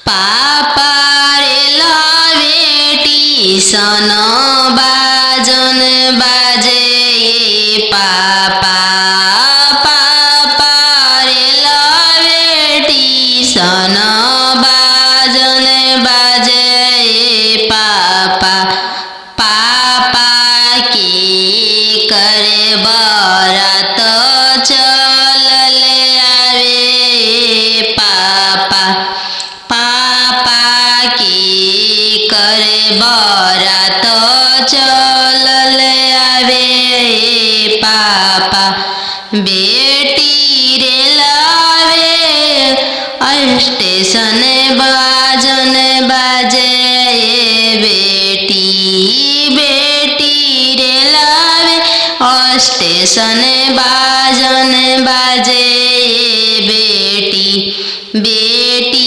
पापा रे लवेटी सन बाजन बाजे पापा पापा रे लवेटी सन बाजन बाजे पापा पापा की करे बरात चलल आवे पापा पापा की करे बरात चलल आवे पापा बेटी रे लावे स्टेशन बाजन बाजे बेटी बेटी रे लावे स्टेशन बाजन बाजे बेटी बेटी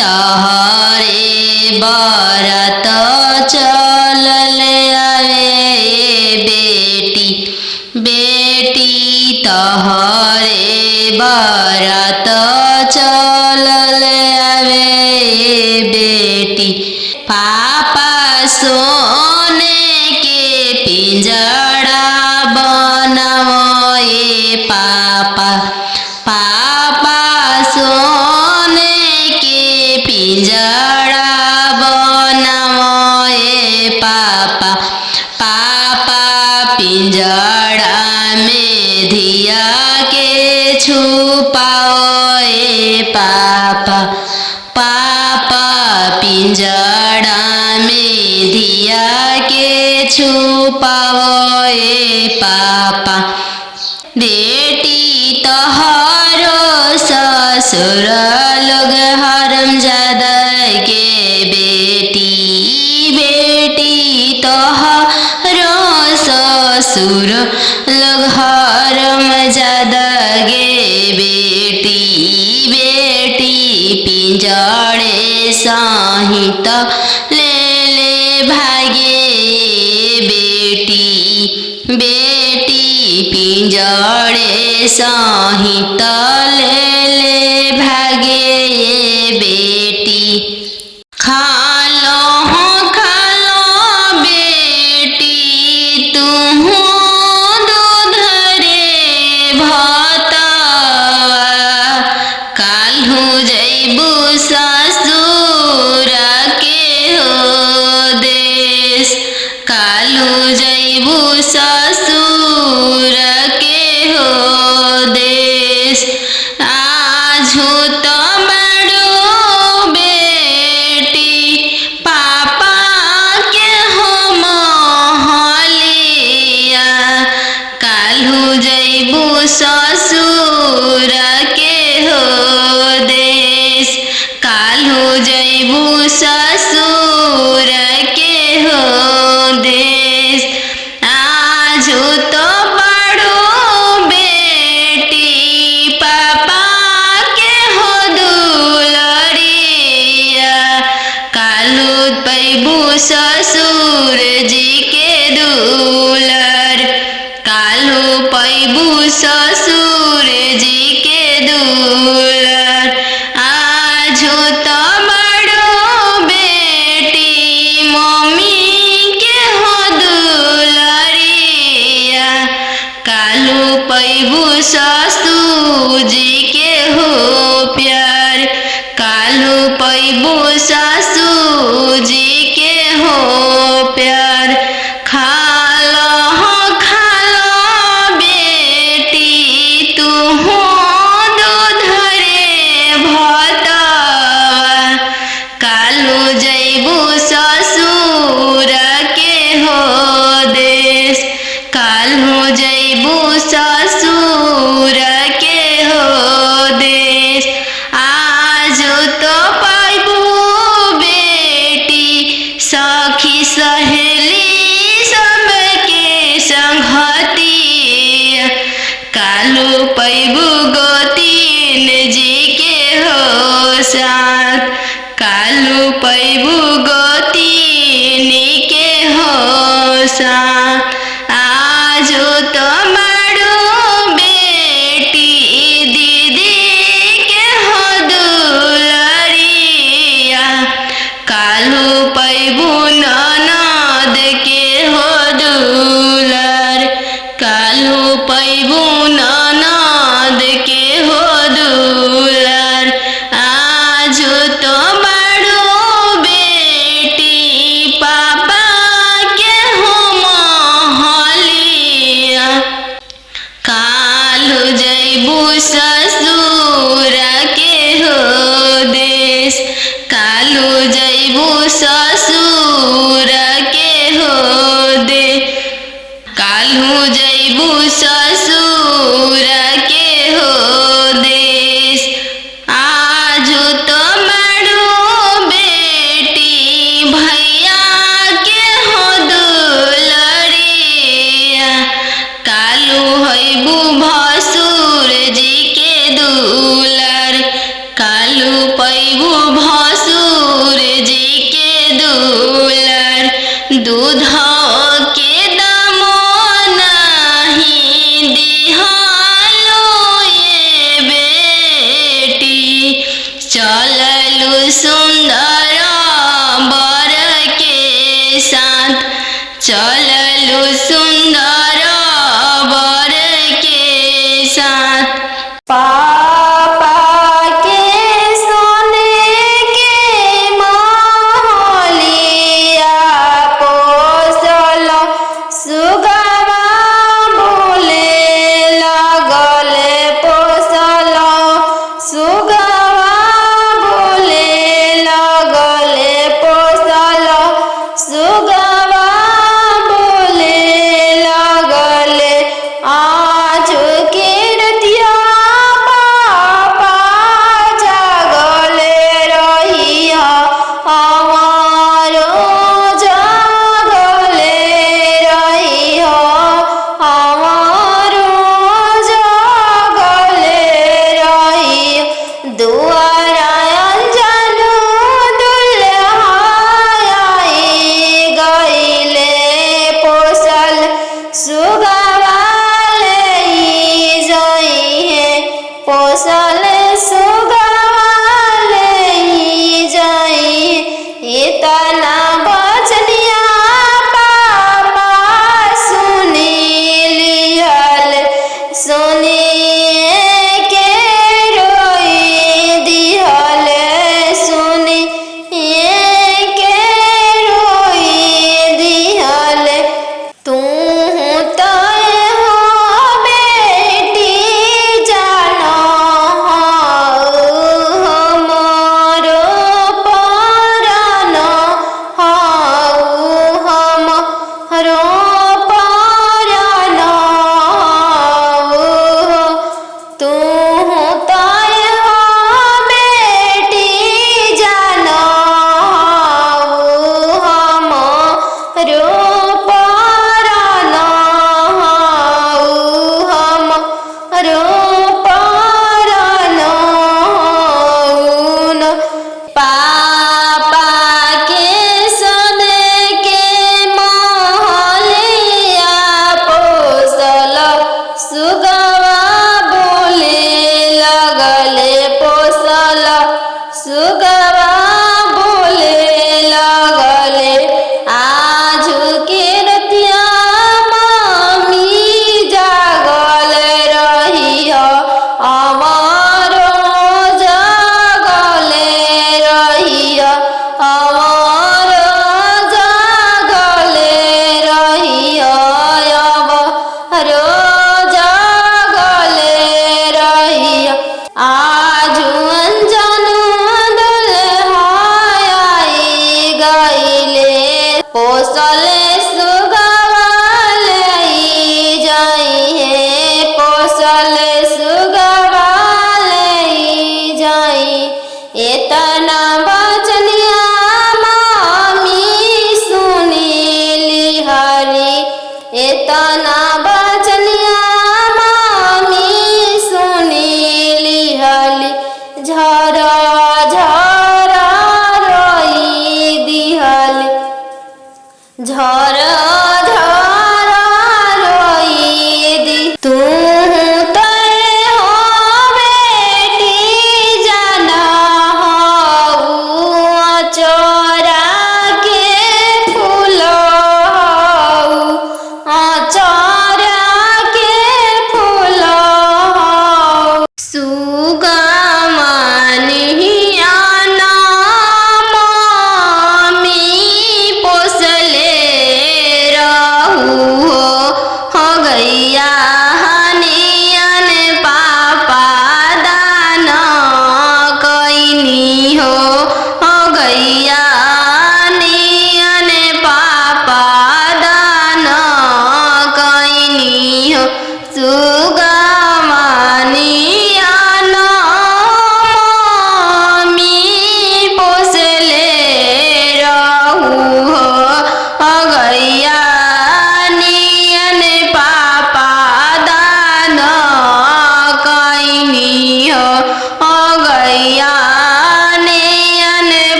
तोहरे बरात चलल आवे बेटी बेटी तोहरे बरात चलल आवे बेटी पापा सोने के पिंजड़ा बनाओ पापा पापा सोने के पिंजड़ा बनाओ पापा पापा पिंजड़ा में धिया के छुपाओ पापा पापा पिंजड़ा में धिया के छुपाओ पापा बेटी तोहरो ससुर लोग हरामजादा के बेटी बेटी तोहरो ससुर लोग हरामजादा गे बेटी बेटी पिंजड़े सहित ले ले भागे बेटी बेटी पिंजड़े सहित ले ले भागे बेटी खालो बेटी तुहू दूध रे भतवा काल्हू जैबू ससुर के हो देश काल्हू जैबू ससुर के हो देश आजू तो बड़ो बेटी पापा के हो महलिया काल्हू जैबू ससुर के हो देश काल्हू जैबू ससुर के हो देश आजू तो बड़ो बेटी पापा के हो दुलरिया काल्हू पैबू ससुर जी के दुलर काल्हू पैबू ससुर जी के दुलर आजू तो बड़ो बेटी मम्मी के हो दुलरिया काल्हू पैबू ससुर जी के हो प्यार काल्हू पैबू ससुर जी के हो प्यार खालो बेटी तुहू दूध रे भतवा काल्हू जैबू ससुर के हो देश काल्हू जैबू ससुर के हो देश आजू तो पैबू बेटी सखी सहेली सबके संगति काल्हू पैबू गोतीन जी के हो साथ काल्हू पैबू गोती कालू जैबू ससुर के हो दे, कालू जैबू ससुर के हो देश। आजू तो मारू बेटी भैया के हो दुलरिया, कालू हैबू भसुर जी के दुलर, कालू पैबू भसुर जी के दुलर।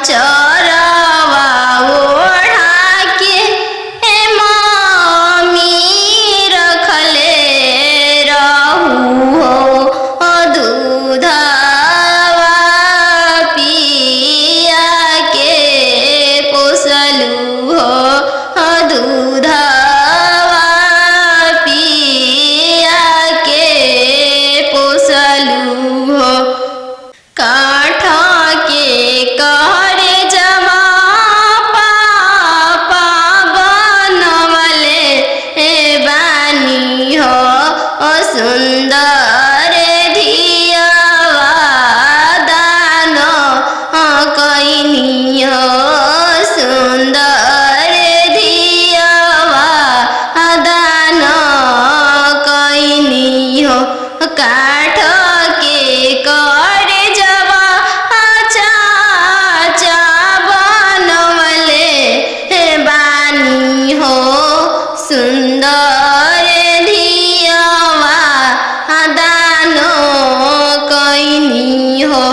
चरवा ओढ़ा के मम्मी रखले रहू हो दूधवा पिया के पोसलू हो दूधवा पिया के पोसलू हो काठ के करे जमा पापा बनवले बानी हो सुंदर धियावा दान कैनी हो सुंदर धियावा दान कैनी हो काठ के करे जवा चाचा बनवले बानी हो सुंदर धियावा दान कैनी हो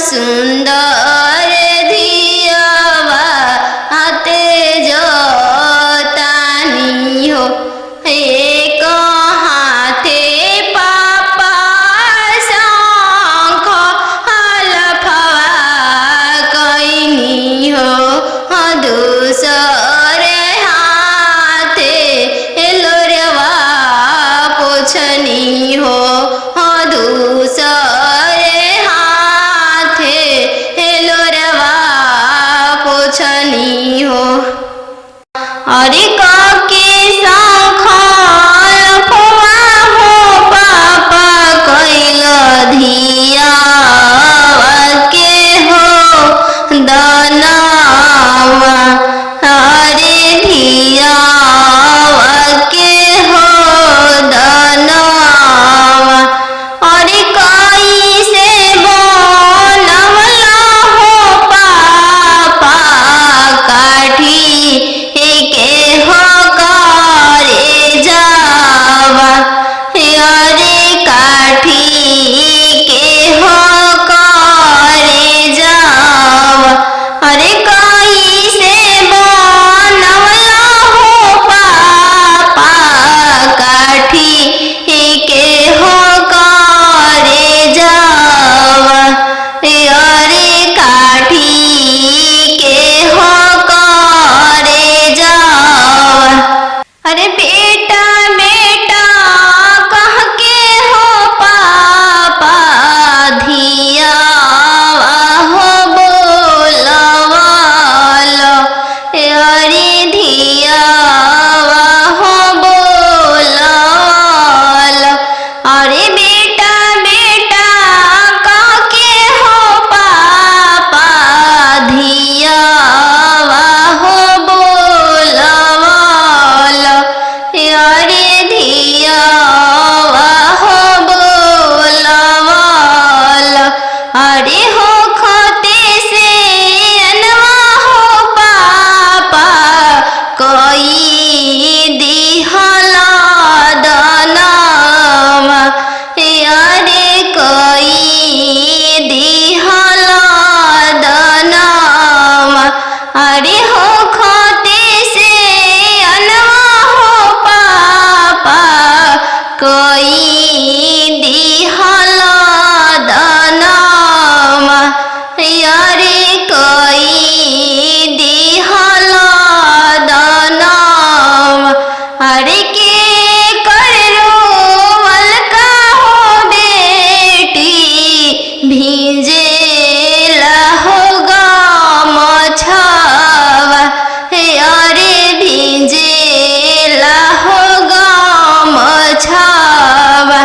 सुंदर धियावा तेज तानी हो एक हाथे पापा शंख हलफवा कैनी हो दूसरे हाथे लोरवा पोछनी हो दूसरे हाथे लोरवा पोछनी हो अरे के शंख हलफवा हो पापा कैल धियावा के हो दनावा अरे धियावा के हो दनावा अरे कैसे बनवला हो पापा काठी के हो करे जावा अरे काठी के हो करे जावा अरे कैसे बनवला हो पापा काठी के हो करे जावा अरे काठी के हो करे जावा अरे बेटा बेटा कह के हो पापा धियावा हो बोलवालो अरे धियावा हो बोलवालो अरे बेटा बेटा कह के हो पापा धियावा हो बोलवालो अरे धियावा हो बोलवालो अरे हो खते से अनवा हो पापा कोई दिहला दनावा अरे कोई दिहला दनावा अरे हो खते से अनवा हो पापा कोई दिहला दनावा अरे कोई दिहला दनावा अरे के करो मलका हो बेटी भीजे हो गमछवा अरे भीजे हो गमछवा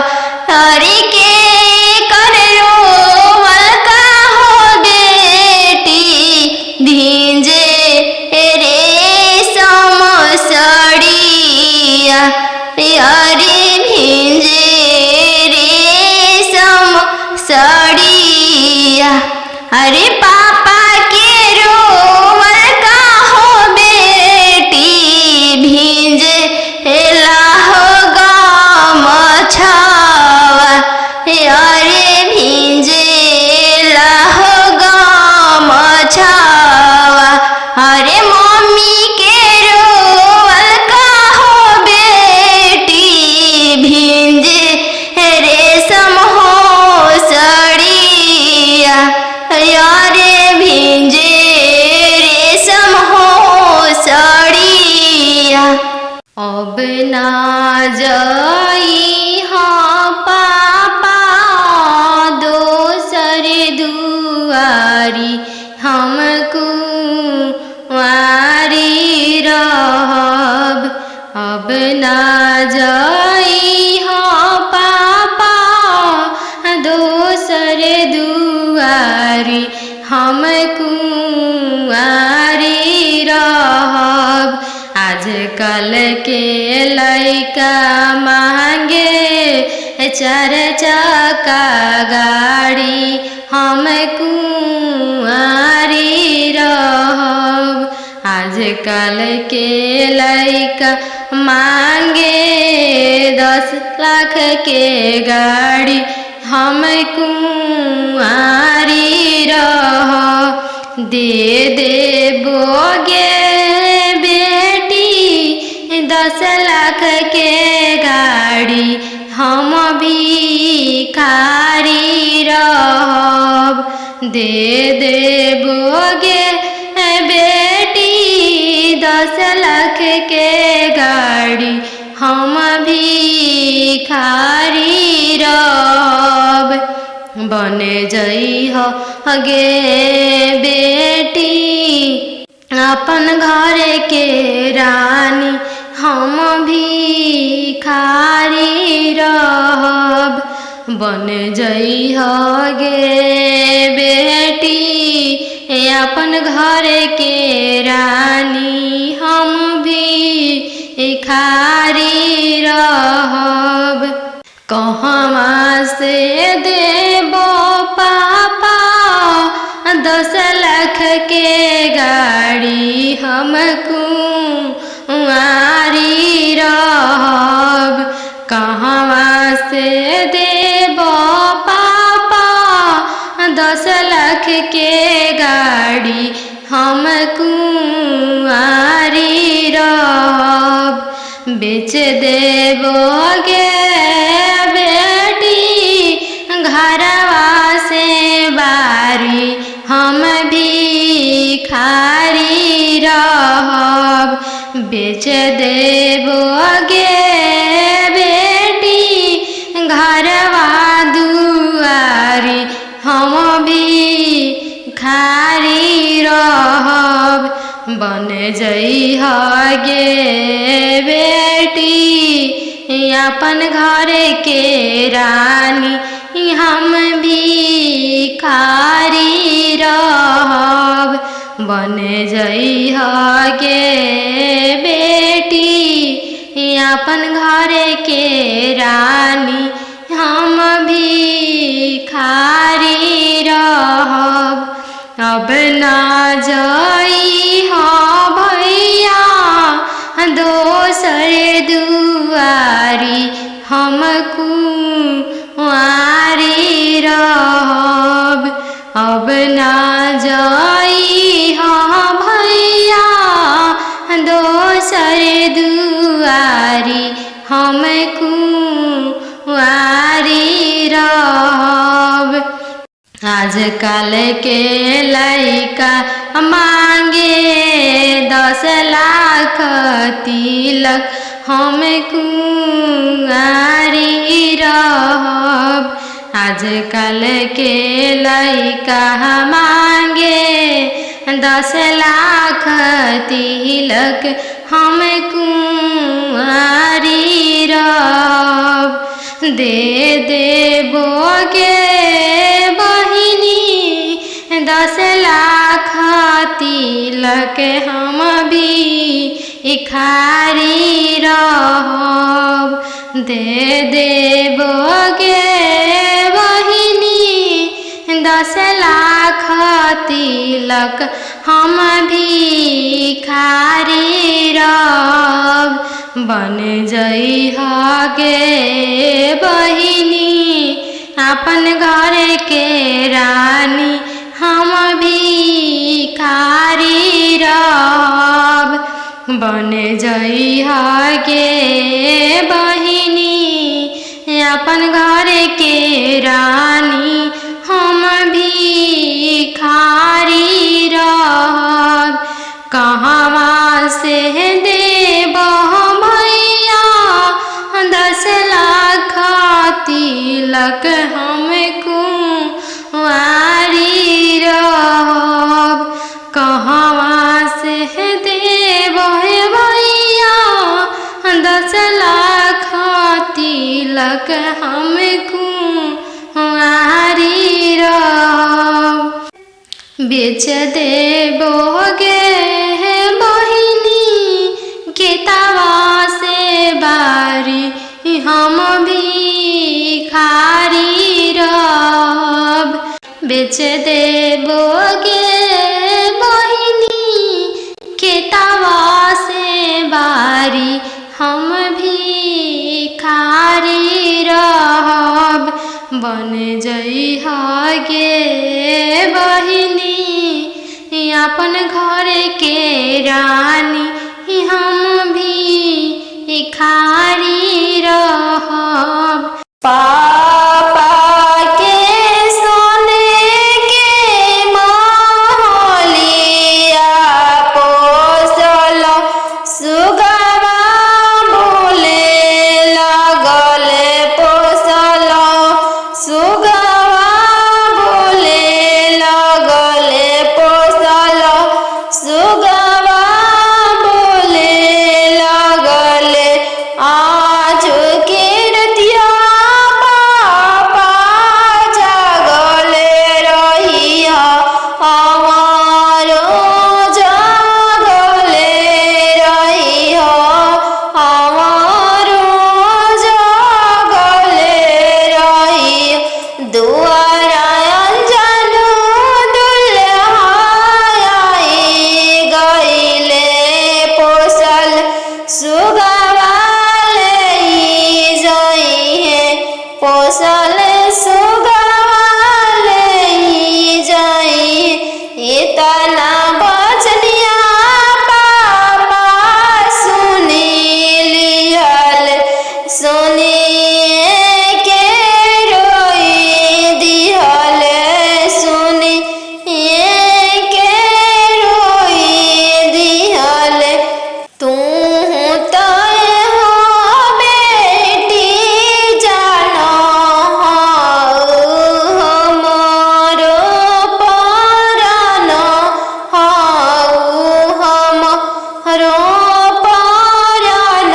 अरे के करो मलका हो बेटी भीजे रे समसड़िया अरे भीजे रे समसड़िया अरे पापा के रोवल का हो बेटी भीजे हो गमछवा अरे भीजे हो गमछवा अब ना जाई हाँ पापा दोसर दुआरी, हमको वारी रहब। अब ना जाई हाँ पापा दोसर दुआरी, हमको वारी रहब। आजकल के लइका मांगे 4 चक्का गाड़ी, हम कुंवारी रहब। आजकल के लइका मांगे 10 लाख के गाड़ी, हम कुंवारी रहब। दे देबोगे 10 लाख के गाड़ी, हम भिखारी रहब। दे देबोगे बेटी 10 लाख के गाड़ी, हम भिखारी रहब। बन जइह गे बेटी अपन घर के रानी, हम भिखारी रहब। बन जइह गे बेटी अपन घर के रानी, हम भिखारी रहब। कहवा से देबो पापा 10 लाख के गाड़ी, हम कुंवारी रहब। कहवा से देबो पापा 10 लाख के गाड़ी, हम कुंवारी रहब। बेच देबोगे बेटी घरवा से बारी, हम भिखारी रहब। बेच देबोगे बेटी घरवा दुआरी, हम भिखारी रहब। बन जइह गे बेटी अपन घर के रानी, हम भिखारी रहब। बन जइह गे बेटी अपन घर के रानी, हम भिखारी रहब। अब ना जाई हाँ भैया दोसर दुआरी, हम कुंवारी रहब। अब ना जाई हाँ भैया दोसर दुआरी, हम कुंवारी रहब। आजकल के लइका मांगे 10 लाख तिलक, हम कुंवारी रहब। आजकल के लइका मांगे 10 लाख तिलक, हम कुंवारी रहब। दे देबोगे बहिनी 10 लाख तिलक, हम भिखारी रहब। दे देबोगे बहिनी 10 लाख तिलक, हम भिखारी रहब। बन जइह गे बहिनी अपन घर के रानी, हम भिखारी रहब। बन जइह गे बहिनी अपन घर के रानी, हम भिखारी रहब। कहवा से देबो भैया तिलक हम कुंवारी रहब। कहवा से देव भैया 10 लाख तिलक हम कुंवारी रहब। बेच देबोगे बहिनी केतवा से बारी हम भिखारी रहब। बेच देबोगे बहिनी केतवा से बारी हम भिखारी रहब। बन जइहा गे बहिनी अपन घर के रानी हम भिखारी रहब। पापा के सोने के महलिया पोसल सुगवा बोले लगल पोसल सुगवा बोले लगल पोसल सुगवा बोले लगल। आज के रतिया पापा जागल रहिया हमारो जागल रहिया हमारो जागल रहिया। दुआरा अंजन दुल्हा आई गइले पोसल सुगवा ले जइहे पोसल सुगवा ले जइहे। इतना बचनिया पापा सुनिलिहल सुनिए के रोई दिहल सुनिए के रोई दिहल। तू तो हो बेटी जानो हमारो परान हमरो परान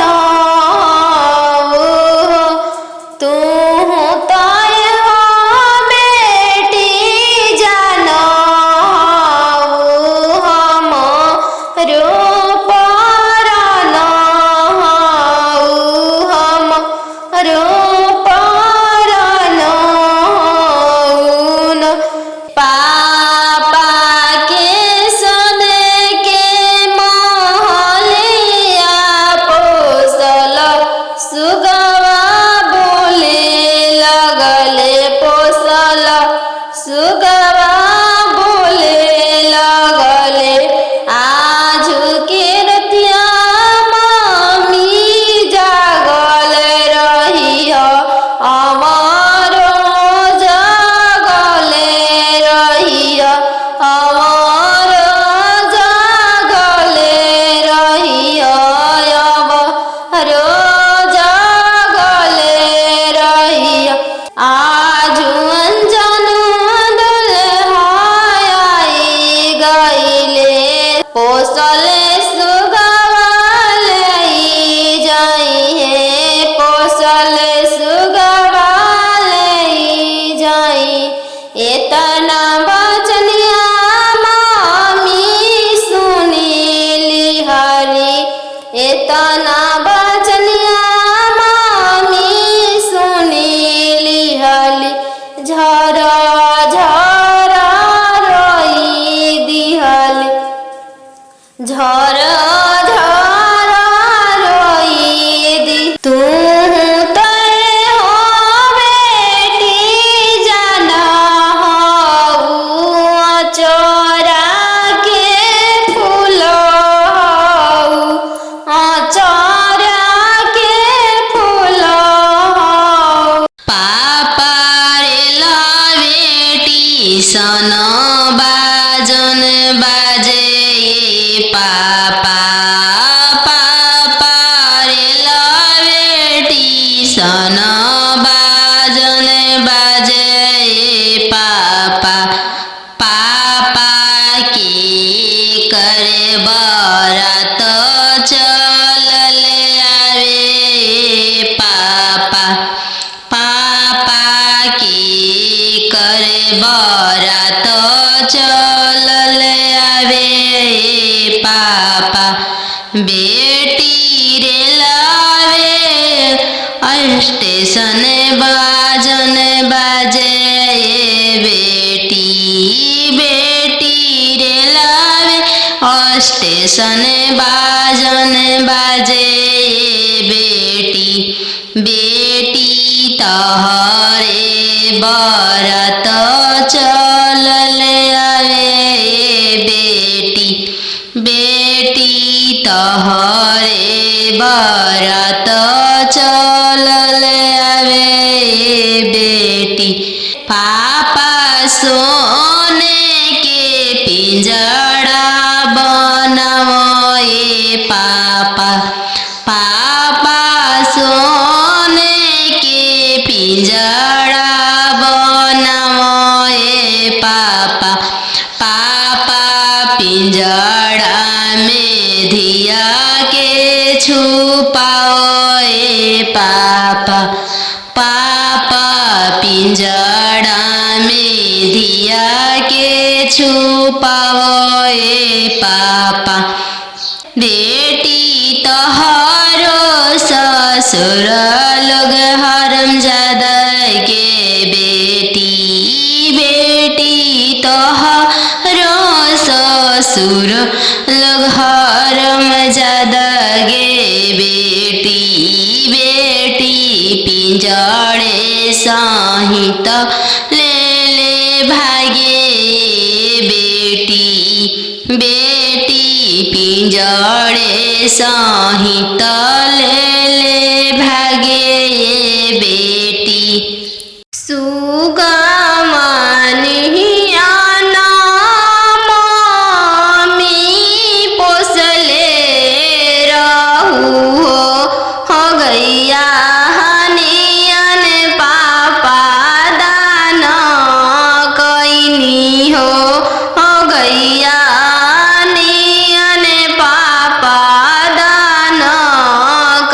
तू तो हो बेटी जानो हमरो परान हमरो परान। पापा के सोने के महलिया पोसल सुगवा बोले लगल पोसल सुगवा बोले लगल। आज के रतिया मम्मी जागल रहिया हमारो जागल रहिया हमारो जागल रहिया हमारो जागल रहिया। आज अंजन दुल्हा आई गइले पोसल सुगवा ले जइहे पोसल सुगवा ले जइहे। इतना बचनिया मामी सुनिलिहली इतना बचनिया मामी सुनिलिहली। झरा झरा रोई दिहली झरा झरा रोई दी। तू तो हो बेटी जाना चोरा के फूल चोरा बेटी रेलावे स्टेशन बाजन बाजे बेटी बेटी रेलावे स्टेशन बाजन बाजे बेटी बेटी तहरे बरत चलल आवे बेटी बेटी तहरे बरत चलल आवे बेटी पापा सोने के पिंजड़ा बनाओ पापा पापा सोने के पिंजड़ा बनाओ पापा पापा पिंजड़ा में धिया के छुपाओ पापा पापा पिंजड़ा में धिया के छुपाओ पापा बेटी तोहरो ससुर लोग हरमजादा के बेटी बेटी तोहरो ससुर लोग हरमजादा गे बेटी बेटी पिंजड़े सहित ले ले भागे बेटी बेटी पिंजड़े सहित ले ले भागे बेटी सुगा मानिया गैया हनियन पापा दान कैनी हो गैया हनियन पापा दान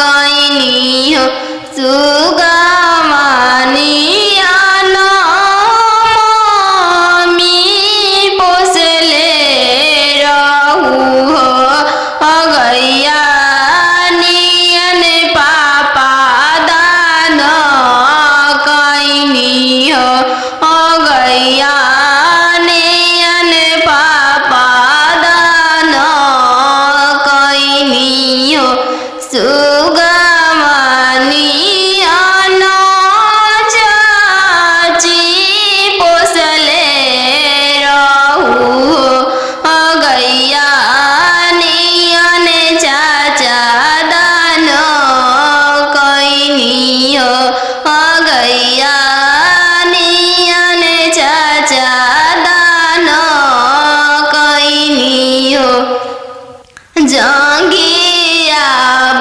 कैनी हो सुगा मानियन मम्मी पोसले रहू हो गैया गैया नियन पापा दान कैनी हो सुगा मानियन चाची पोसले रहू हो गैया नियन चाचा दान कैनी हो गैया चाचा दान कैनी हो जंगिया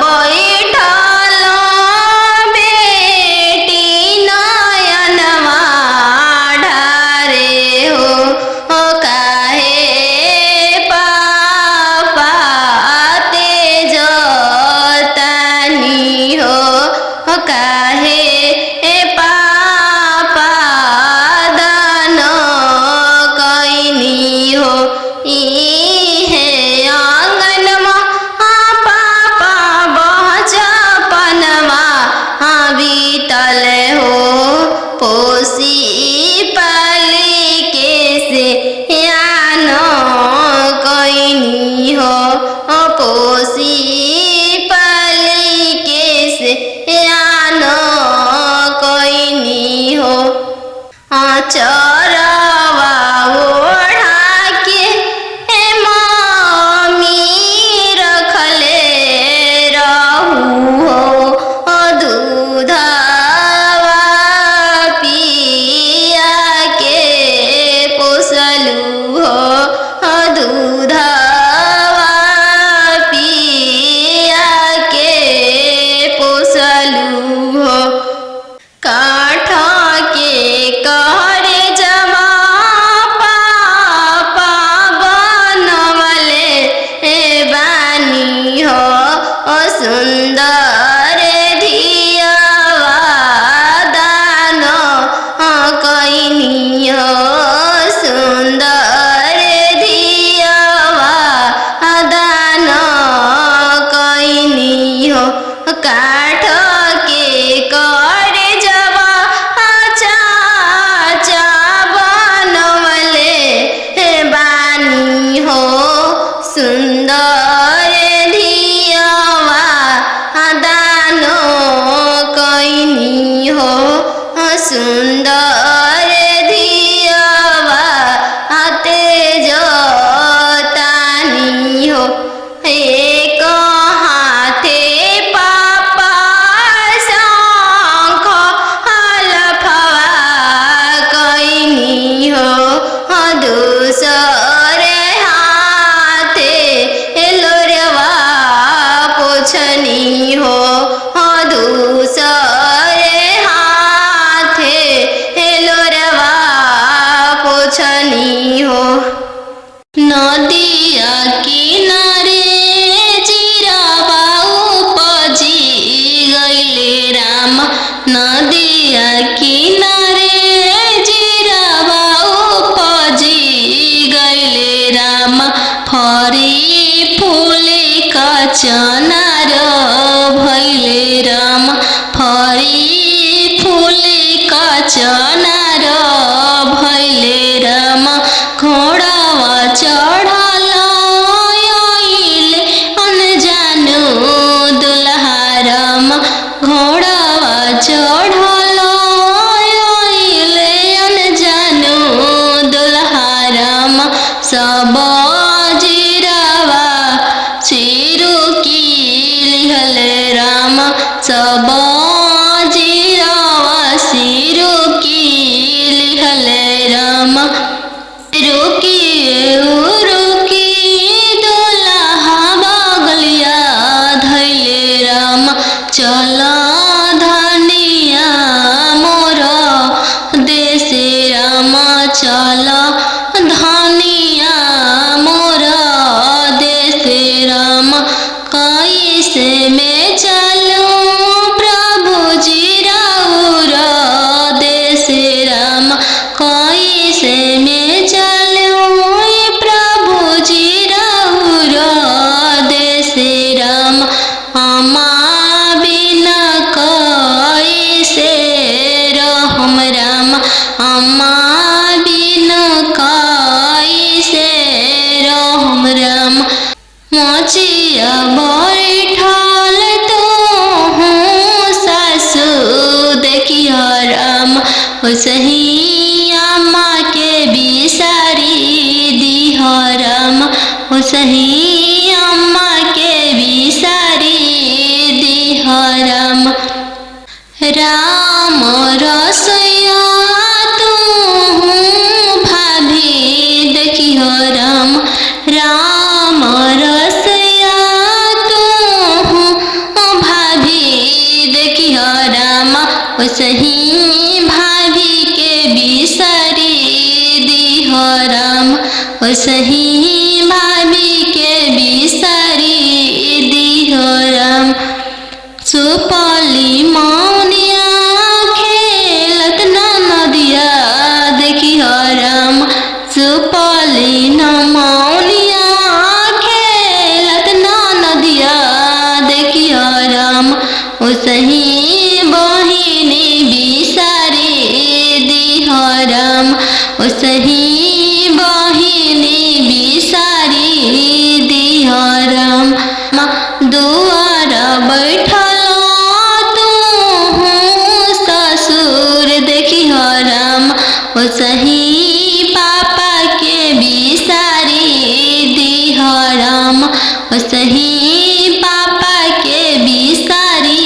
बैठल बेटी नयन ढारे हो काहे पापा तेज तानी हो काहे पोसी पाली के से यान कैनी हो पोसी पाली के से यान कैनी हो चरवा ओढ़ा के मम्मी रखले रहू हो दूध दूधवा पिया के पोसलू हो काठ के कहरे जा सुंदर धियावा हाथे जोतानी हो एक हाथे पापा शंख हलफवा कैनी हो दूसरे हाथे लोरवा पोछनी हो दूसरे हाथे लोरवा पोछनी हो नदिया किनारे जिरावा उपजी गइले राम नदिया किनारे जिरावा उपजी गइले राम फरी फूले का चनार भइले राम फरी फूले का चनार भइले राम घोड़ावा चढ़ल आइले अनजानु दुल्हा राम घोड़ावा चढ़ल आइले अनजानु दुल्हा राम सब जिरावा सिरु की लिहले राम सब जिरावा सिरु की लिहले राम रुकी रुकी दुल्हा बगलिया धैले राम चल धनिया मोर देशे राम चल धनिया मोर देशे राम कैसे में चलूं प्रभु जी राउर देशे राम कैसे में चलूं प्रभु जी राउर देशे राम अम्मा बिना कैसे रहम राम अम्मा बिना कैसे रहम राम मोचिया बैठल तो हूँ सासु देखिया राम सही अम्मा के बिसारी दिह राम सही अम्मा के बिसारी दिह राम राम रसोया तू भाभी देखिह राम राम रसोया तू भाभी देखिह राम सही भाभी के बिसारी दिह राम सही भाभी के बिसारी दिह राम सुपली मौनिया खेलत नदिया देखिह राम सुपली न मौनिया खेलत नदिया देखिह राम सही बहिनी बिसारी दिह राम सही बहिनी बिसारी दिह राम दुआर बैठल तू ससुर देखिह राम सही पापा के बिसारी दिह राम सही पापा के बिसारी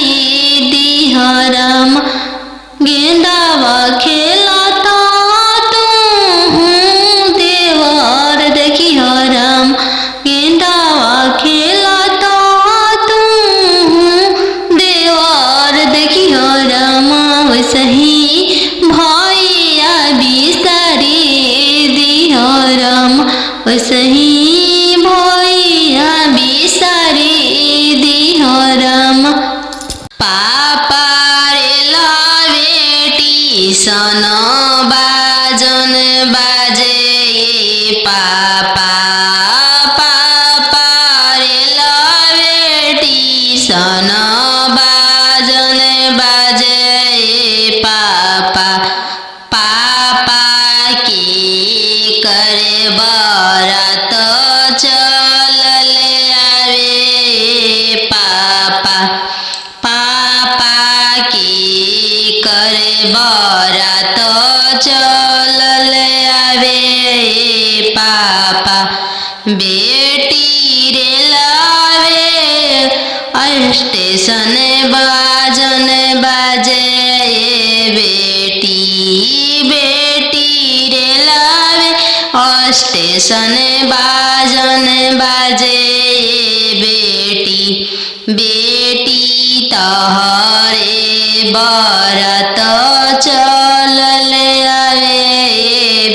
दिह राम गेंदावा खेलता तू देवर देखिह राम गेंदावा खेलता तू देवर देखिह राम सही भैया बिसारी दिह राम सही भैया बिसारी दिह राम पापा रे लवेटी सन बाजन बाजे पापा पापा रे लवेटी सन बाजन बाजे पापा पापा की करे बरात चलल आवे पापा पापा की करे बरात स्टेशन बाजन बाजे बेटी बेटी रे लावे स्टेशन बाजन बाजे बेटी बेटी तहरे बरत चलल आवे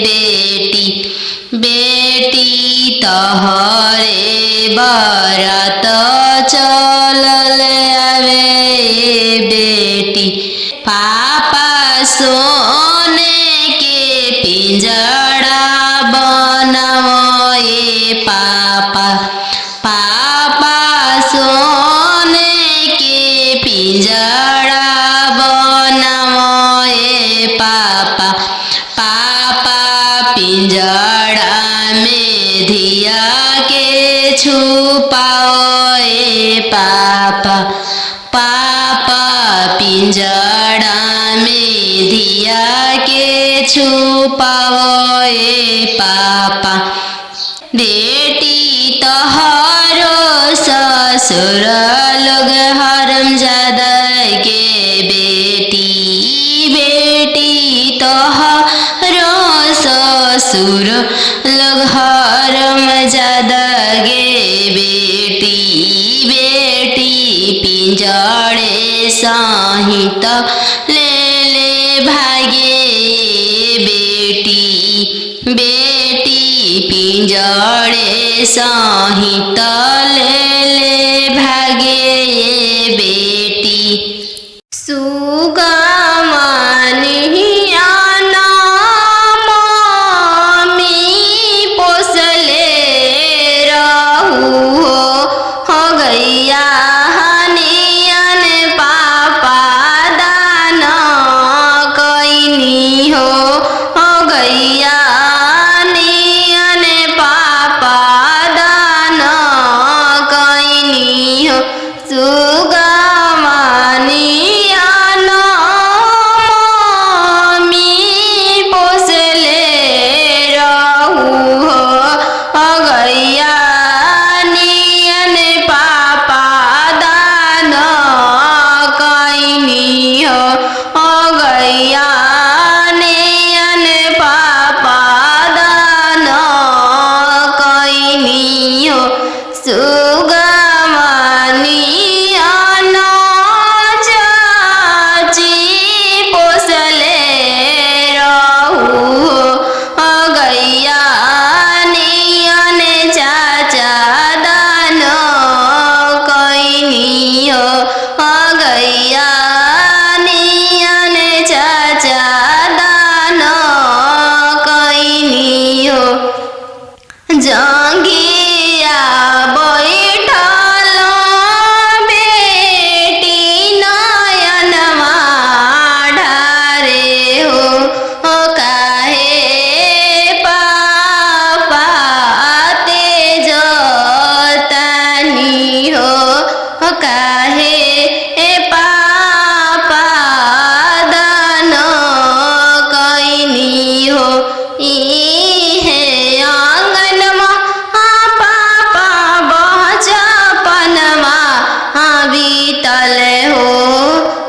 बेटी बेटी तहरे बरत चलल आवे बेटी पापा सोने के पिंजड़ा बनाओ पापा पापा सोने के पिंजड़ा बनाओ पापा पापा पिंजड़ा में धिया के छुपाओ पापा पापा पिंजड़ा में धिया के छुपाओ पापा बेटी तोहरो ससुर लोग हरमजादा के बेटी बेटी तोहरो ससुर लोग हरमजादा गे बेटी बेटी पिंजड़े सहित ले ले भागे बेटी बेटी पिंजड़े सहित ले ले भागे बेटी सुगमनिया नामी पोसले रहू हो गैया हनियन पापा दान कैनी हो गैया जंगिया बैठल बेटी नयनमा ढारे हो काहे पापा तेज तानी हो काहे पापा दान कैनी हो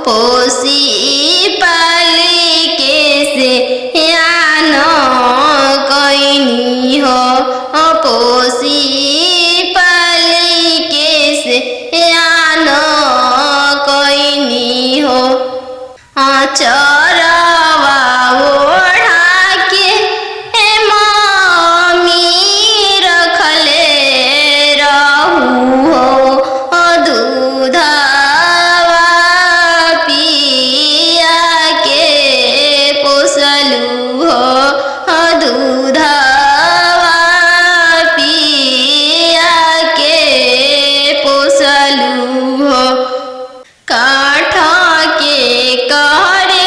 पोसी पाली के से यान कैनी हो पोसी पाली के से यान कैनी हो चरवा ओढ़ा के मम्मी रखले रहू हो दूध काठ के कहरे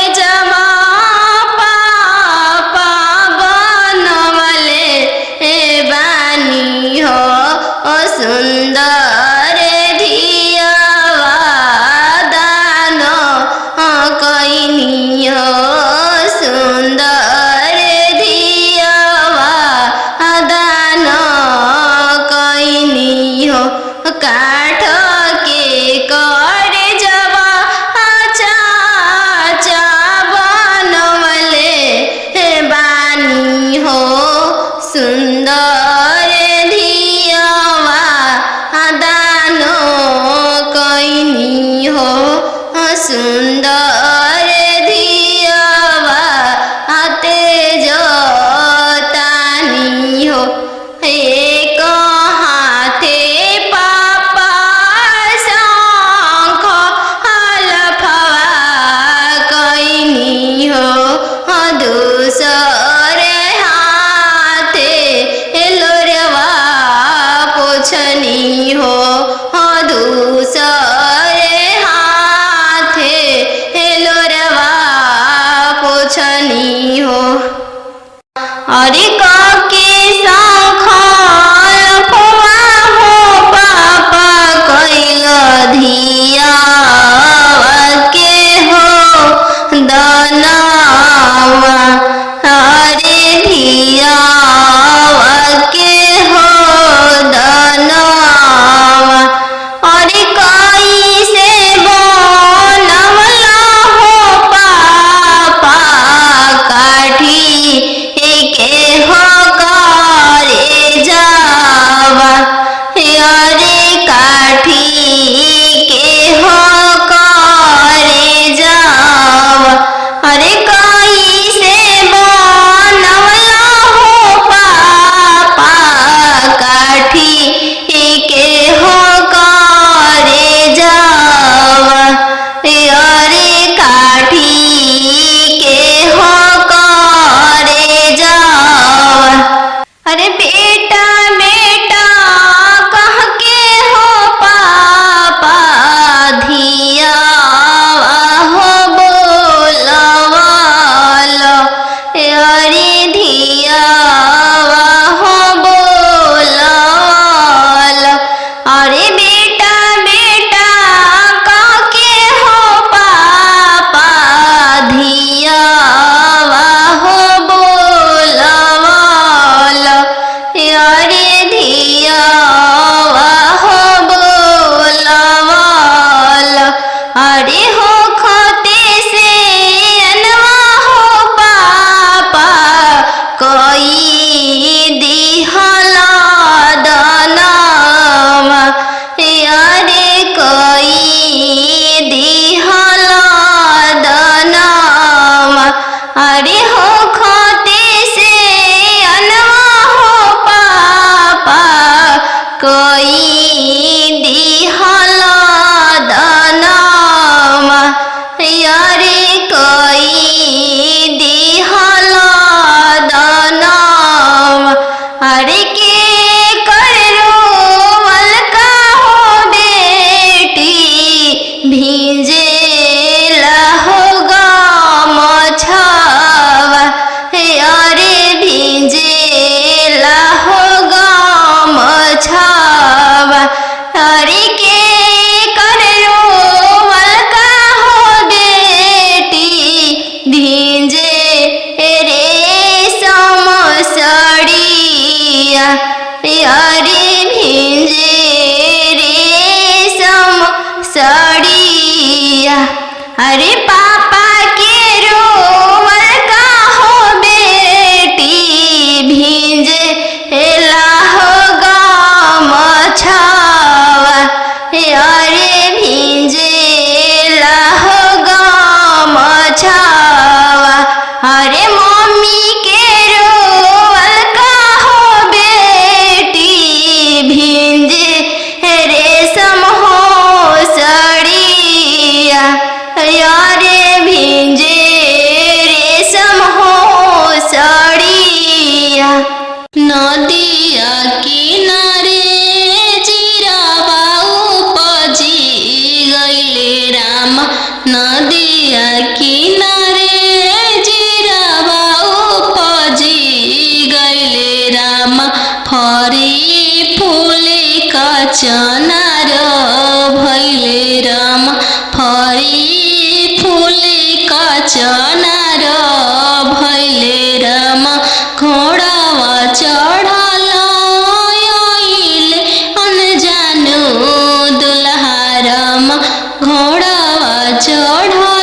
हो सुंदर धियावा तेज तानी हो एक हाथे पापा शंख हलफवा कैनी हो दूसरे हाथे लोरवा पोछनी हो दूसरे हाथे लोरवा पोछनी हो अरे के शंख लफवा हो पापा कैल धियावा के हो दनावा अरे धियावा के हो दनावा अरे कैसे बनवला हो पापा काठी के हो करे जावा अरे काठी के हो करे जावा अरे कैसे बनवला हो पापा काठी के हो करे जावा अरे काठी के हो करे जावा अरे बेटा बेटा कह के हो पापा धियावा हो बोलवाला अरे धियावा हो बोलवाला अरे बेटा बेटा कह के हो पापा धियावा हो बोलवाला अरे धियावा हो बोलवाला अरे हो खते से अनवा हो पापा कोई दिहला दनावा अरे कोई दिहला दनावा अरे हो खते से अनवा हो पापा कोई दिहला दनावा अरे कोई दिहला दनावा अरे के करो मलका हो बेटी भींजे लहो मछावा अरे भींजे लहो मछावा अरे के करो मलका हो बेटी भींजे रेशम साड़िया अरे भींजे रेशम साड़िया अरे पापा के रोवल का हो बेटी भींजे लाहो मछावा अरे भींजे लाहो मछावा अरे मम्मी के रोवल का हो बेटी भींजे रेशम हो साड़िया अरे भींजे रेशम हो साड़िया नदिया किनारे जीरावा उपजी गइले राम नदिया किनारे जीरावा उपजी गइले राम फरी फूले का चनार भइले राम फरी फूले का चनार भइले राम घोड़ावा चढ़ल आइले अनजानो दुल्हा राम घोड़ावा चढ़ल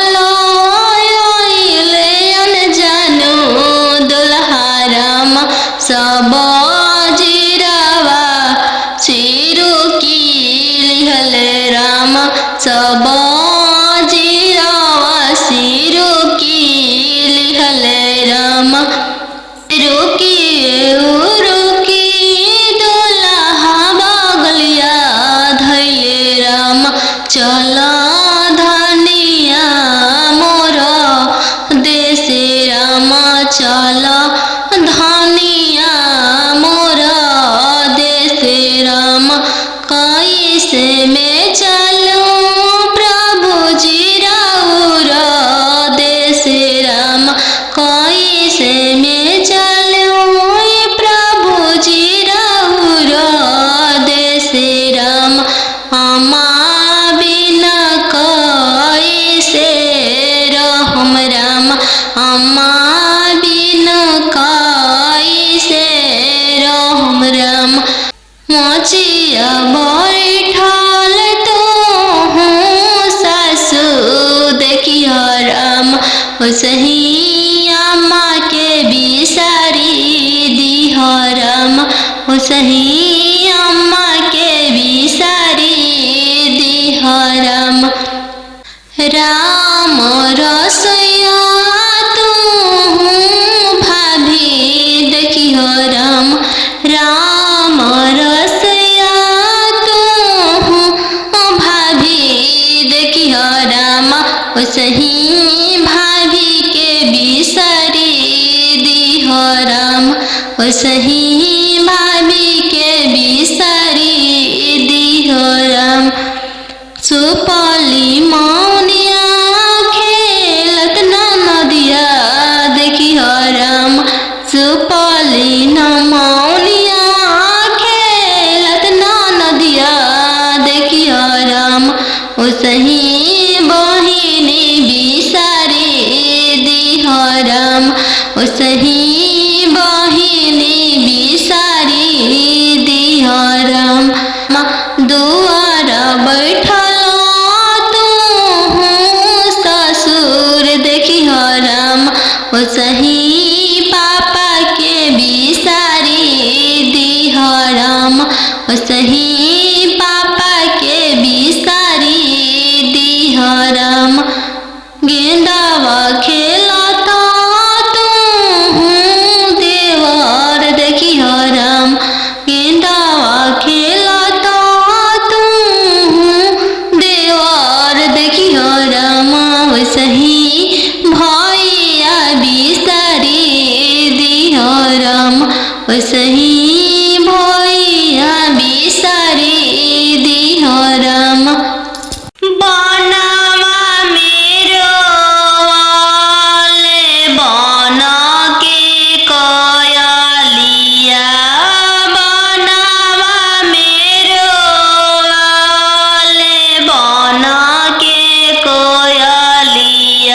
चला धनिया मोर देशे राम चला धनिया मोर देशे राम कैसे में चलूं प्रभु जी राउर देशे राम कैसे में चलूं प्रभु जी राउर देशे राम अम्मा बिना कैसे रहम राम अम्मा बिना कैसे रहम राम मोचिया बैठल तो हूँ सासु देखिया राम सही अम्मा के बिसारी दिह राम सही अम्मा के बिसारी दिह राम राम रसोया तू भाभी देखिह राम राम रसोया तू भाभी देखिह राम सही भाभी के बिसारी दिह राम सही भाभी के बिसारी दिह राम सुपली मौनिया खेलत नदिया देखिह राम सुपली मौनिया खेलत नदिया देखिह राम सही बहिनी बिसारी दिह राम सही बहिनी बिसारी दिह राम दुआर बैठल ससुर देखिह राम सही पापा के बिसारी दिह राम सही पापा के बिसारी दिह राम गेंदावा खेलता तू देवर देखिह राम गेंदावा खेलता तू देवर देखिह राम सही भैया बिसारी दिह राम सही भैया बिसारी दिह राम बनवा मेरो वाले बन के कयलिया बनवा मेरो वाले बन के कोयलिया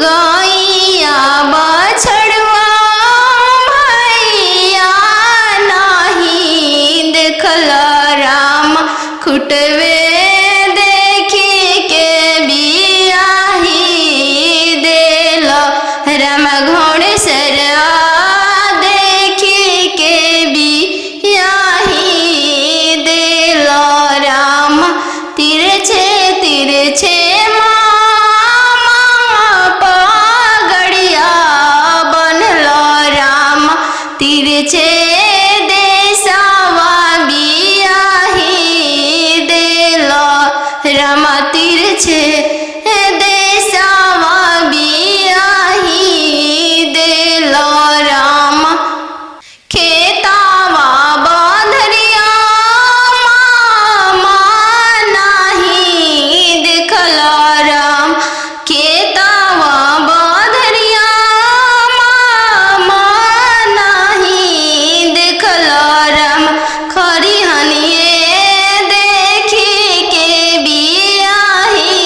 गैया बछड़वा भैया नाही देखल राम खुटवे देखी के बियाही देल राम घोड़सरवा देखी के बियाही देल राम तिरछे तिरछे पगड़िया बनल राम तिरछे देशवा बियाही देल राम तिरछे देशवा बियाही देल राम खेतावा बंधरिया मामा नाही देखल राम खेतावा बंधरिया मामा नाही देखल राम खरिहनिए देखी के बियाही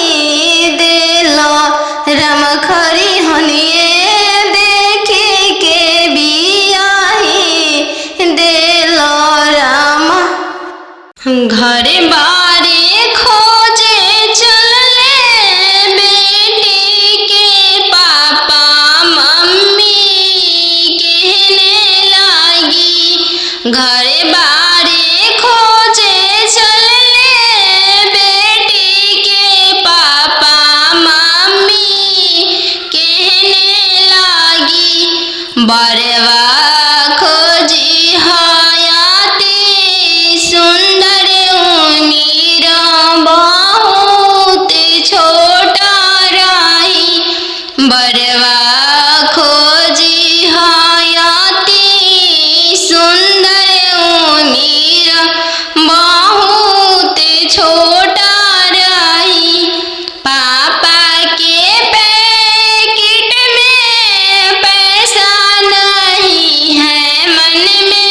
देल राम खरिहनिए देखी के बियाही देल राम घरे बारे खोजे चलले बेटी के पापा मम्मी कहने लगी घरे बारे खोजे चलले बेटी के पापा मम्मी कहने लगी बरवा खोजी हयाती सुंदर उमीर बहुत छोटा रही बरवा खोजी हयाती सुंदर उमीर बहुत छोटा रही पापा के पैकेट में पैसा नहीं है मन में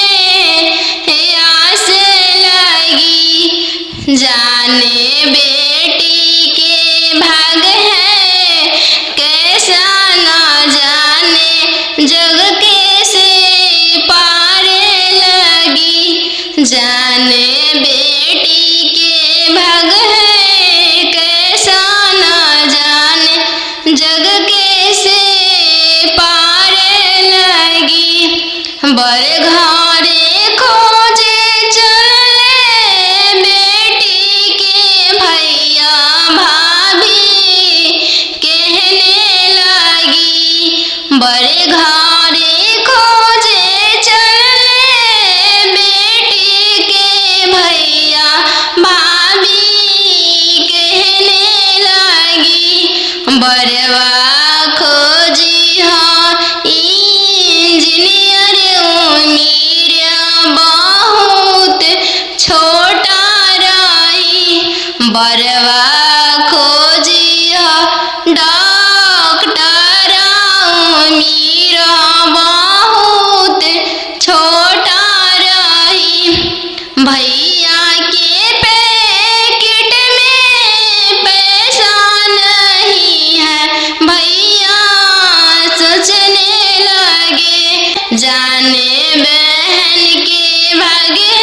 आस लगी जाने बेटी के भाग है कैसा न जाने जग कैसे पारे लगी जाने बेटी के भाग है कैसा न जाने जग कैसे पारे लगी बर घरे खोजे चलले बेटी के भैया भाभी कहने लगी बड़े घरे खोजे चलले बेटी के भैया भाभी कहने लगी बरवा खोजी हाँ इंजीनियर उमीर बहुत छोटा रही बरवा खोजी हाँ डॉक्टर उमीर बहुत छोटा रही भैया के पैकेट में पैसा नहीं है भैया सोचने लगे जाने बहन के भागे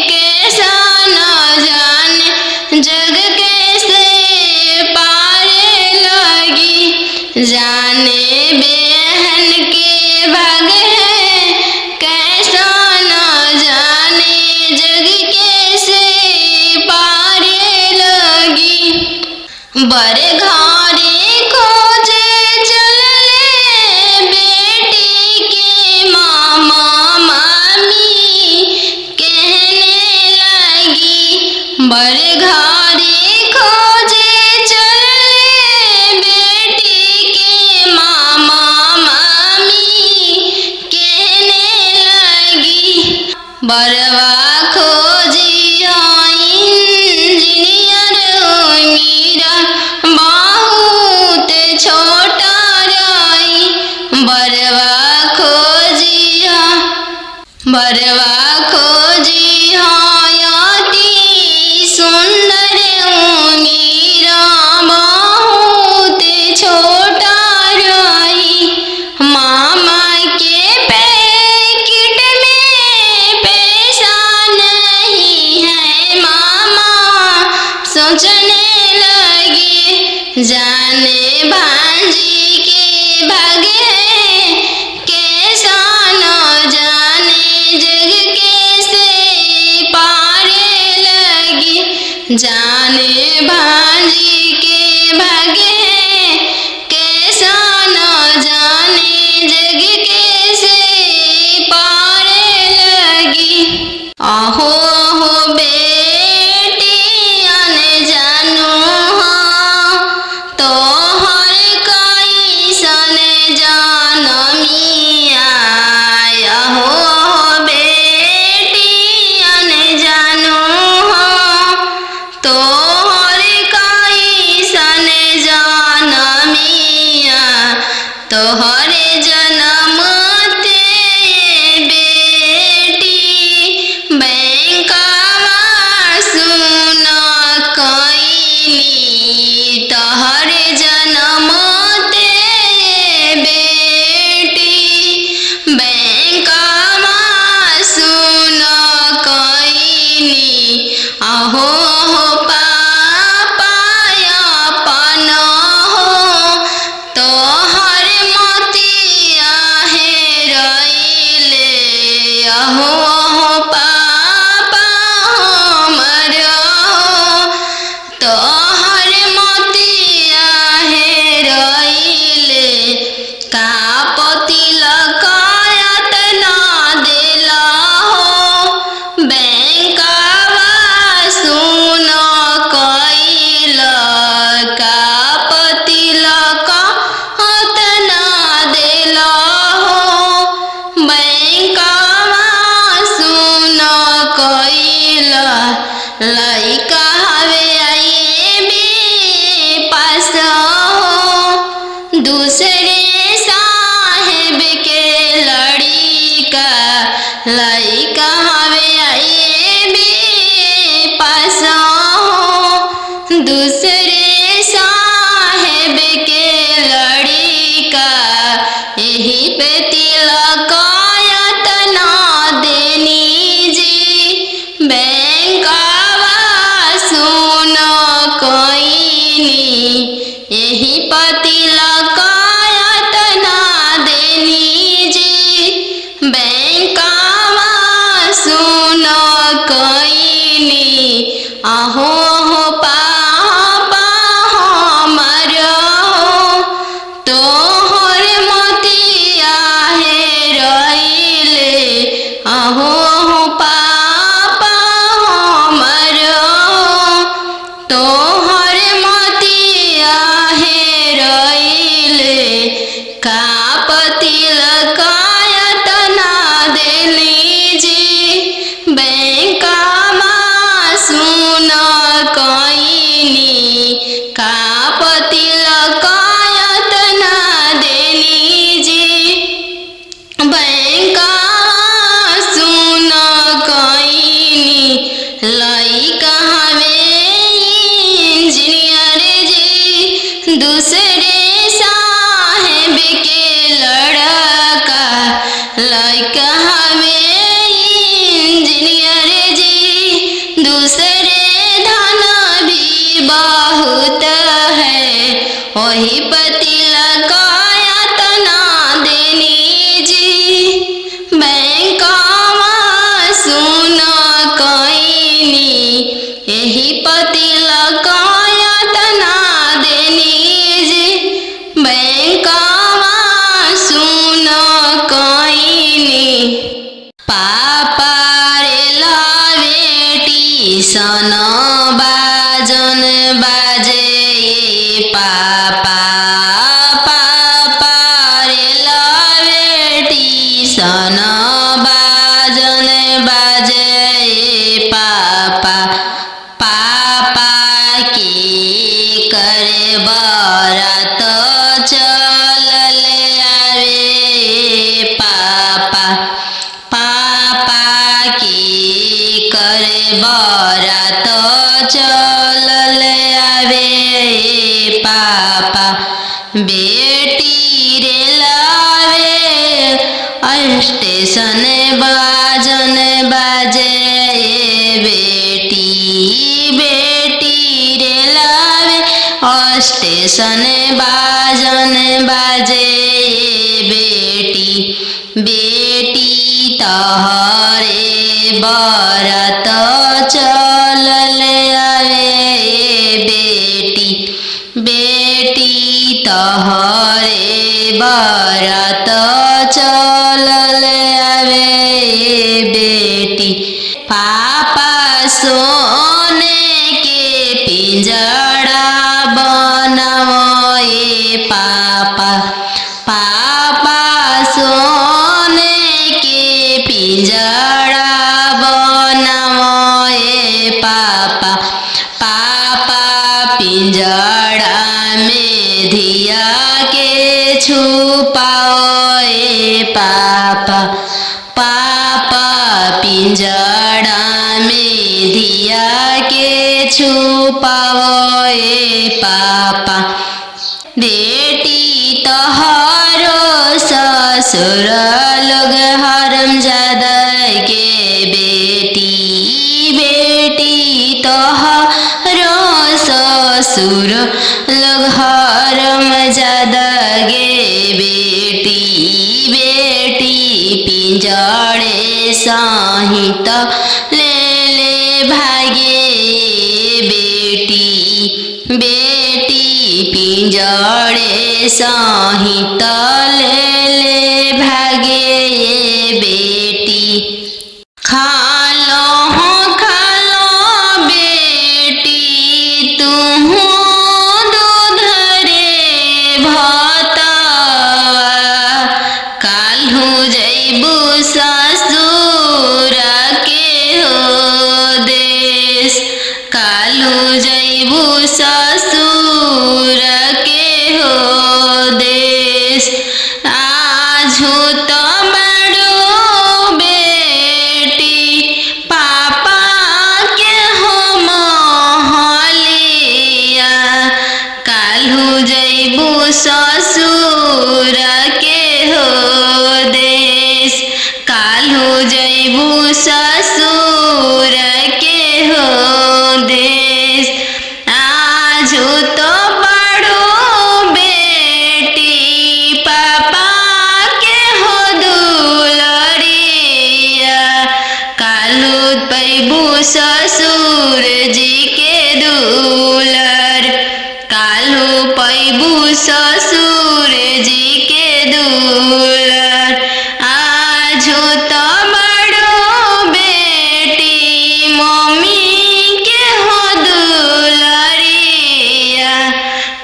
कैसा न जाने जग कैसे पारे लगी जाने बहन के भागे कैसा न जाने जग कैसे पारे लगी बड़े घरे खोजे चलले बेटी के मामा मामी कहने लगी बड़े घरे खोजे चलले बेटी के मामा मामी कहने लगी बरवा खोजी इंजीनियर उमीर बहुत छोटा रही बरवा खोजी अति सुंदर उमीर बहुत छोटा जाने भांजी के भाग है कैसा न जाने जग कैसे पारे लगी। जाने भांजी के भाग है कैसा न जाने जग कैसे पारे लगी। आहो आहो बेटी अन जानू तो हर कोई सन जानमिया। आहो बेटी अन जानू तो हर कोई सन जानमिया। तोहरे जन्म ते बेटी बैंकवा सुन कईनी। तोहरे जन्म ते बेटी बैंकवा सुन कईनी। आहो हो पापा अपन हो तोहर मोतिया हेरइले। आहो हो पापा हमर हो तोहर मोतिया हेरइले। कापति लकायत ना देला हो बैंकवा सुन कइल। कापति लकायत ना देला हो बैंकवा सुन कइल। लइका हवे आईबी पास हो दूसरे साहेब के लड़िका। लइका हवे आईबी पास हो दूसरे साहेब के लड़िका। यही पे तिलकायत ना देनी जी बैंकवा सुन कईनी। यही पे तिलकायत ना देनी जी बैंकवा सुन कईनी। आहो हो पापा हमर हो तोहर मोतिया हेरइले। आहो हो पापा हमर हो तोहर मोतिया हेरइले। कापति लकायत ना देली जी बैंकवा सुन कईनी। कापति लकायत ना देली जी बैंकवा सुन कईनी। लइका हवे इंजीनियर जी दूसरे साहेब के लड़का। लइका हवे इंजीनियर जी दूसरे धन भी बहुत है। वही पति लकायत ना देनी जी बैंकवा सुन कईनी। यही पति लकायत ना देनी जी बैंकवा सुन कईनी। पापा रे ला बेटी सन बाजन बाजे। पापा पापा रे ला बेटी सन बाजन बाजे। पापा पापा की करे बरात चलल आवे। पापा पापा की करे बरात चलल आवे। पापा बेटी रे लावे स्टेशन बाजन बाजे। बेटी बेटी रे लावे स्टेशन स्टेशन बाजन बाजे बेटी बेटी तहरे बरात चलल आवे बेटी बेटी तहरे बरात चलल आवे बेटी पापा सोने के पिंजड़ा बनाओ पापा पापा सोने के पिंजड़ा बनाओ पापा पापा पिंजड़ा में धिया के छुपाओ पापा पापा पिंजड़ा में धिया के छुपाओ पापा बेटी तोहरो ससुर लोग हरामजादा के बेटी बेटी तोहरो ससुर लोग हरामजादा गे बेटी बेटी पिंजड़े सहित ले ले भागे बेटी बेटी पिंजड़े सहित ले ले भागे बेटी खालो बेटी तुम दूध रे भतवा काल्हू जैबू ससुर के हो देश काल्हू जैबू ससुर के हो देश आजू तो बड़ो बेटी पापा के हो महलिया काल्हू जैबू ससुर के हो देश काल्हू जैबू ससुर के हो देश आजू तो बड़ो बेटी पापा के हो दुलरिया काल्हू पैबू ससुर जी के दुलर काल्हू पैबू ससुर जी के दुलर आजू तो बड़ो बेटी मम्मी के हो दुलरिया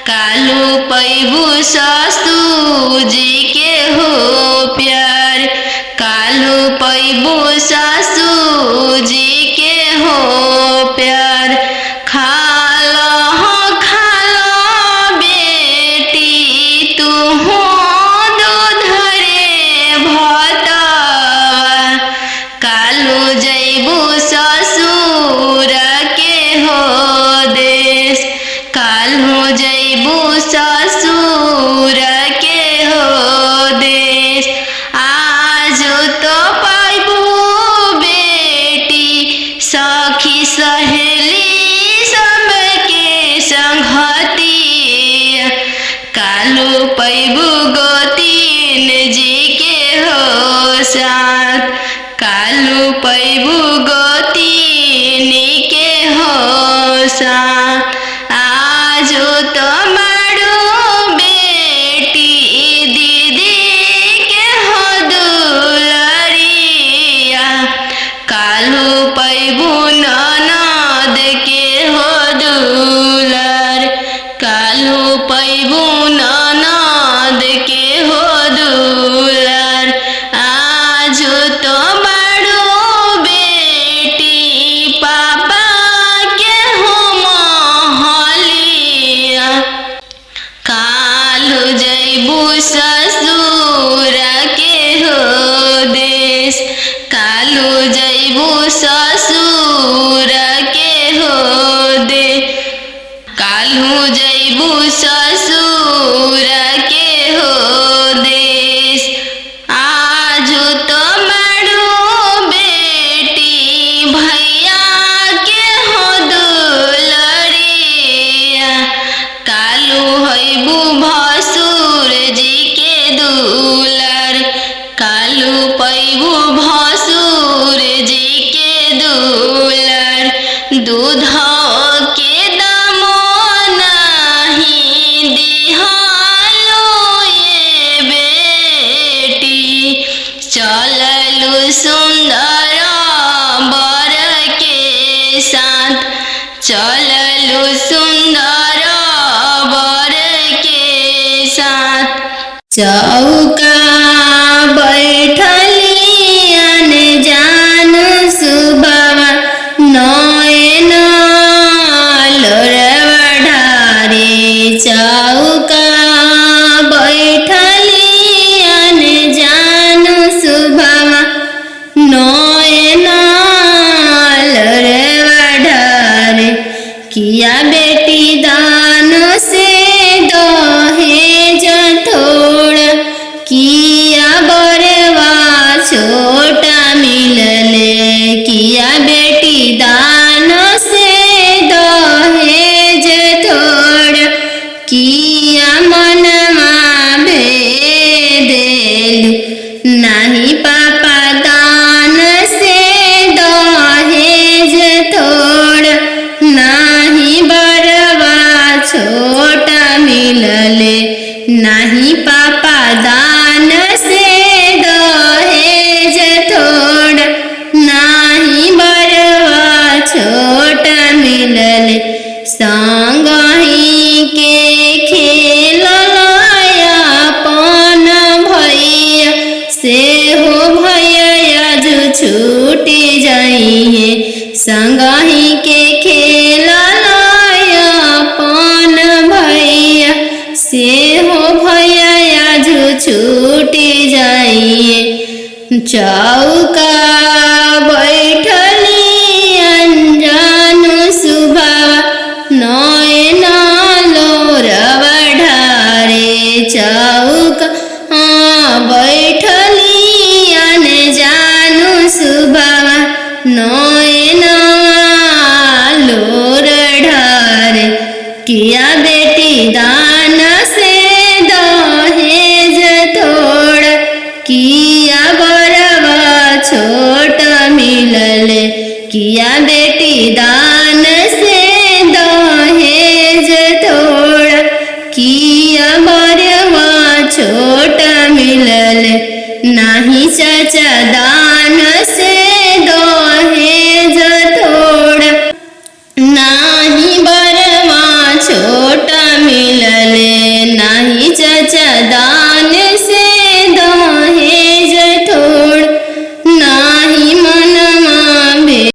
काल्हू पैबू ससुर जी के हो प्यार काल्हू पैबू ससुर जी के हो सुंदर बर के साथ, चललु सुंदर बर के साथ। चौका बैठली अनजान सुबवा, नयन लोरवा ढारे। चौका बैठली अनजान सुबवा, नयन लोरवा ढारे। किया बेटी दान से दहेज थोड़ा, किया बरवा छोटा मिलले। किया बेटी दान से दहेज थोड़ा, किया मनमा भेदेलु। नाही पापा दान से दहेज थोड़ा, नाही बरवा छोटा मिलले। नाही पापा दान से दहेज थोड़ा, नाही बरवा छोटा मिलले। संगही के खेललाया अपन भैया, से हो भैया जो छूटी जाइए। संगही के खेललाया अपन भैया, से हो भैया जो छूटी जाइए। चौका बैठली अनजान सुबवा, नयन लोरवा ढारे। चौका बैठली अनजान सुबवा, नयन लोर ढारे। किया बेटी दान से दहेज थोड़ा, किया बरवा छोटा मिलले। किया बेटी दान से दहेज थोड़ा, किया बरवा छोटा मिलले। नाही चाचा दान